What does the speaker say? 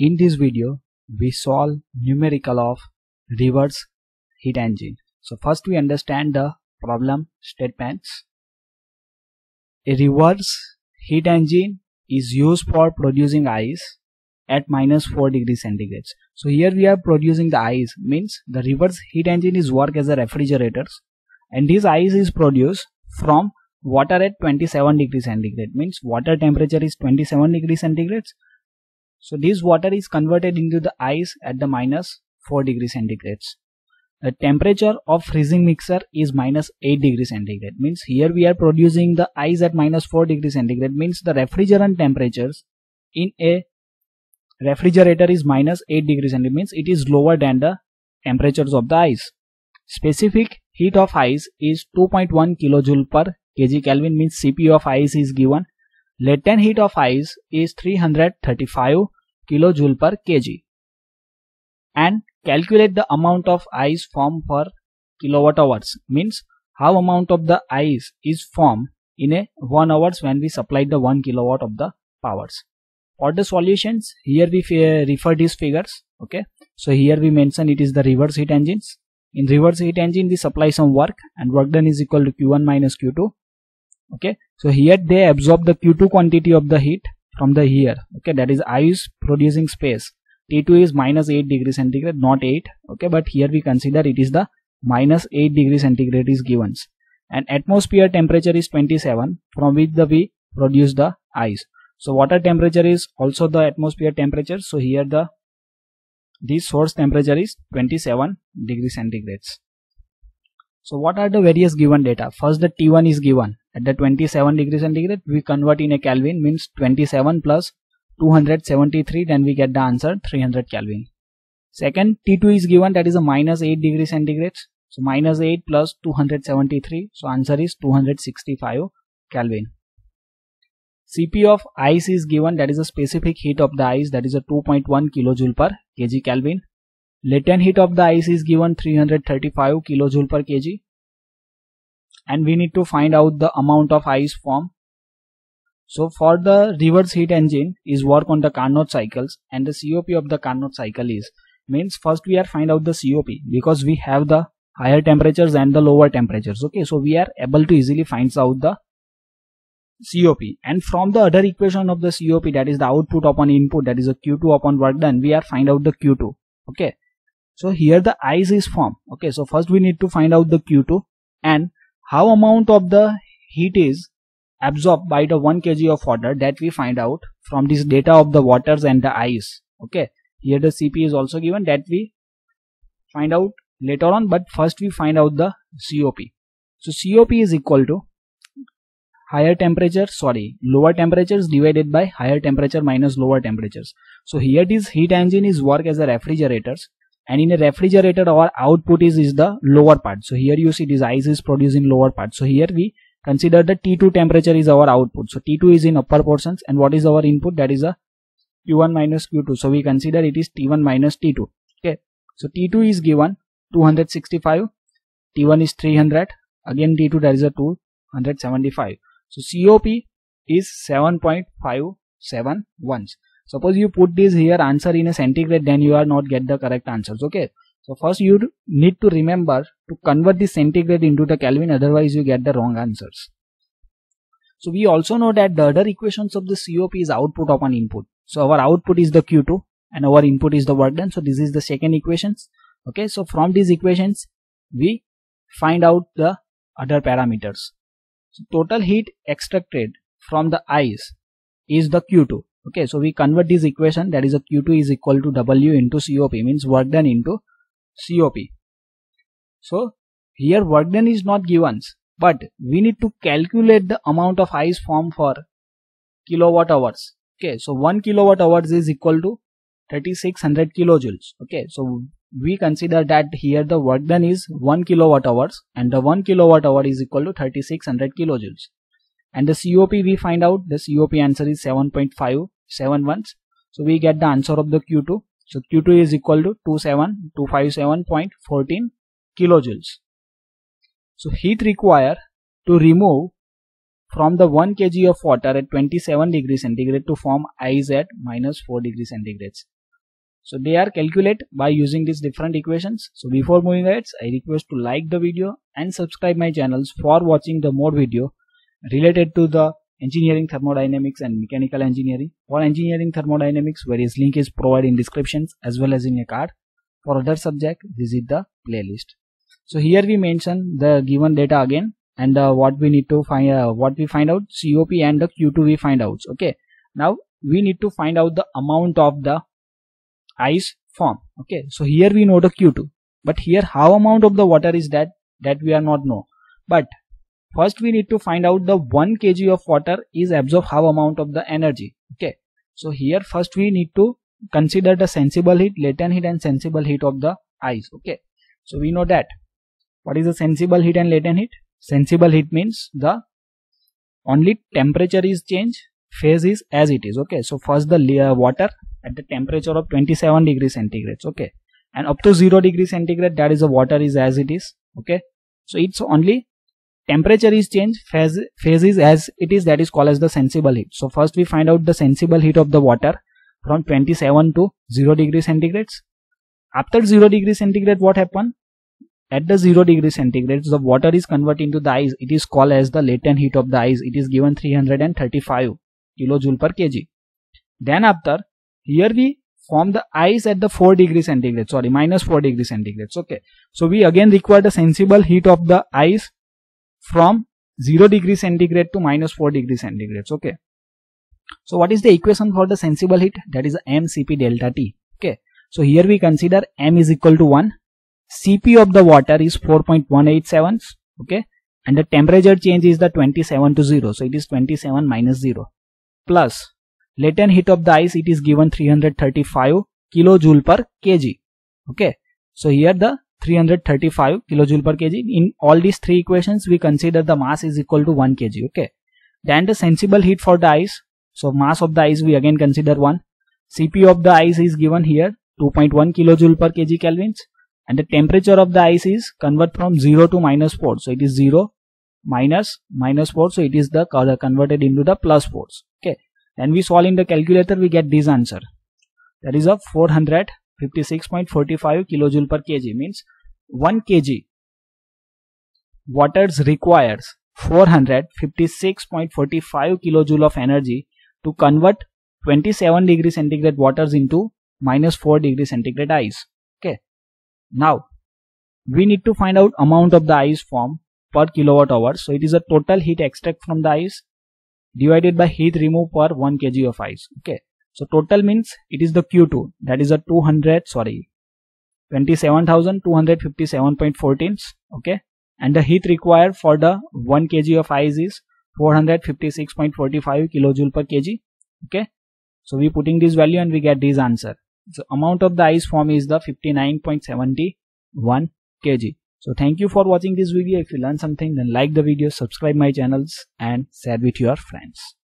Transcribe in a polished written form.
In this video, we solve numerical of reverse heat engine. So first we understand the problem statements. A reverse heat engine is used for producing ice at -4 degrees centigrade. So here we are producing the ice, means the reverse heat engine is work as a refrigerators, and this ice is produced from water at 27 degrees centigrade, means water temperature is 27 degrees centigrade. So this water is converted into the ice at the -4 degrees centigrade. The temperature of freezing mixer is -8 degrees centigrade, means here we are producing the ice at -4 degrees centigrade, means the refrigerant temperatures in a refrigerator is -8 degrees centigrade, means it is lower than the temperatures of the ice. Specific heat of ice is 2.1 kilojoule per kg Kelvin, means CP of ice is given. Latent heat of ice is 335 kilojoule per kg. And calculate the amount of ice formed per kilowatt hours, means how amount of the ice is formed in a 1 hours when we supply the 1 kilowatt of the powers. For the solutions, here we refer these figures. Okay, so here we mention it is the reverse heat engines. In reverse heat engine we supply some work, and work done is equal to Q1 minus Q2. Okay, so here they absorb the Q2 quantity of the heat from the here. Okay, that is ice producing space. T2 is -8 degrees centigrade, not 8. Okay, but here we consider it is the -8 degrees centigrade is given, and atmosphere temperature is 27, from which we produce the ice. So water temperature is also the atmosphere temperature. So here this source temperature is 27 degrees centigrade. So what are the various given data? First, the T1 is given at the 27 degrees centigrade. We convert in a Kelvin, means 27 plus 273, then we get the answer 300 Kelvin. Second, T2 is given, that is a -8 degrees centigrade. So -8 plus 273, so answer is 265 Kelvin. CP of ice is given, that is a specific heat of the ice, that is a 2.1 kilojoule per kg Kelvin. Latent heat of the ice is given 335 kilojoule per kg, and we need to find out the amount of ice formed. So for the reverse heat engine is work on the Carnot cycles, and the COP of the Carnot cycle is, means first we are find out the COP, because we have the higher temperatures and the lower temperatures. Okay, so we are able to easily find out the COP, and from the other equation of the COP, that is the output upon input, that is a Q2 upon work done, we are find out the Q2. Okay, so here the ice is formed. Okay, so first we need to find out the Q2 and how amount of the heat is absorbed by the 1 kg of water, that we find out from this data of the waters and the ice. Okay, here the CP is also given, that we find out later on, but first we find out the COP. So COP is equal to lower temperatures divided by higher temperature minus lower temperatures. So here this heat engine is work as a refrigerators, and in a refrigerator our output is the lower part. So here you see this ice is produced in lower part. So here we consider the T2 temperature is our output. So T2 is in upper portions, and what is our input? That is a Q1 minus Q2. So we consider it is T1 minus T2. Okay, so T2 is given 265, T1 is 300, again T2, that is a 275. So COP is 7.571. Suppose you put this here answer in a centigrade, then you are not get the correct answers. Okay, so first you need to remember to convert the centigrade into the Kelvin, otherwise you get the wrong answers. So we also know that the other equations of the COP is output upon input. So our output is the Q2 and our input is the work done. So this is the second equations. Okay, so from these equations we find out the other parameters. So total heat extracted from the ice is the Q2. Okay, so we convert this equation, that is a Q2 is equal to W into COP, means work done into COP. So here work done is not given, but we need to calculate the amount of ice formed for kilowatt hours. Okay, so 1 kilowatt hours is equal to 3600 kilojoules. Okay, so we consider that here the work done is 1 kilowatt hours, and the 1 kilowatt hour is equal to 3600 kilojoules. And the COP we find out, the COP answer is 7.571. So we get the answer of the Q2. So Q2 is equal to 27257.14 kilojoules. So heat required to remove from the 1 kg of water at 27 degrees centigrade to form ice at -4 degrees centigrade. So they are calculated by using these different equations. So before moving ahead, I request to like the video and subscribe my channels for watching the more video related to the engineering thermodynamics and mechanical engineering. For engineering thermodynamics, various link is provided in descriptions as well as in a card. For other subject, visit the playlist. So here we mention the given data again, and what we need to find, what we find out, COP and the Q2 we find out. Okay, now we need to find out the amount of the ice form. Okay, so here we know the Q2, but here how amount of the water is that we are not know. But first we need to find out the 1 kg of water is absorb how amount of the energy. Okay, so here first we need to consider the sensible heat, latent heat and sensible heat of the ice. Okay, so we know that what is the sensible heat and latent heat. Sensible heat means the only temperature is change, phase is as it is. Okay, so first the water at the temperature of 27 degrees centigrade. Okay, and up to 0 degrees centigrade, that is the water is as it is. Okay, so it's only temperature is change, phase is as it is, that is called as the sensible heat. So first we find out the sensible heat of the water from 27 to 0 degrees centigrade. After 0 degrees centigrade, what happened? At the 0 degrees centigrade, the water is converted into the ice. It is called as the latent heat of the ice. It is given 335 kilojoule per kg. Then after, here we form the ice at the 4 degrees centigrade, sorry, minus 4 degrees centigrade. Okay, so we again require the sensible heat of the ice from 0 degrees centigrade to minus 4 degrees centigrade. Okay, so what is the equation for the sensible heat? That is mCp delta T. Okay, so here we consider m is equal to 1, Cp of the water is 4.187. Okay, and the temperature change is the 27 to 0, so it is 27 minus 0, plus latent heat of the ice, it is given 335 kilojoule per kg. Okay, so here the 335 kilojoule per kg. In all these three equations, we consider the mass is equal to 1 kg. Okay, then the sensible heat for the ice, so mass of the ice we again consider 1. Cp of the ice is given here 2.1 kilojoule per kg kelvins, and the temperature of the ice is convert from 0 to minus 4, so it is 0 minus 4, so it is the converted into the plus 4. Okay, and we solve in the calculator, we get this answer, that is a 456.45 kilojoule per kg, means 1 kg waters requires 456.45 kilojoule of energy to convert 27 degrees centigrade waters into minus 4 degrees centigrade ice. Okay, now we need to find out amount of the ice form per kilowatt hour. So it is a total heat extract from the ice divided by heat removed per 1 kg of ice. Okay, so total means it is the Q2, that is a 27,257.14. Okay, and the heat required for the 1 kg of ice is 456.45 kilojoule per kg. Okay, so we putting this value and we get this answer. So amount of the ice form is the 59.71 kg. So thank you for watching this video. If you learned something, then like the video, subscribe my channels and share with your friends.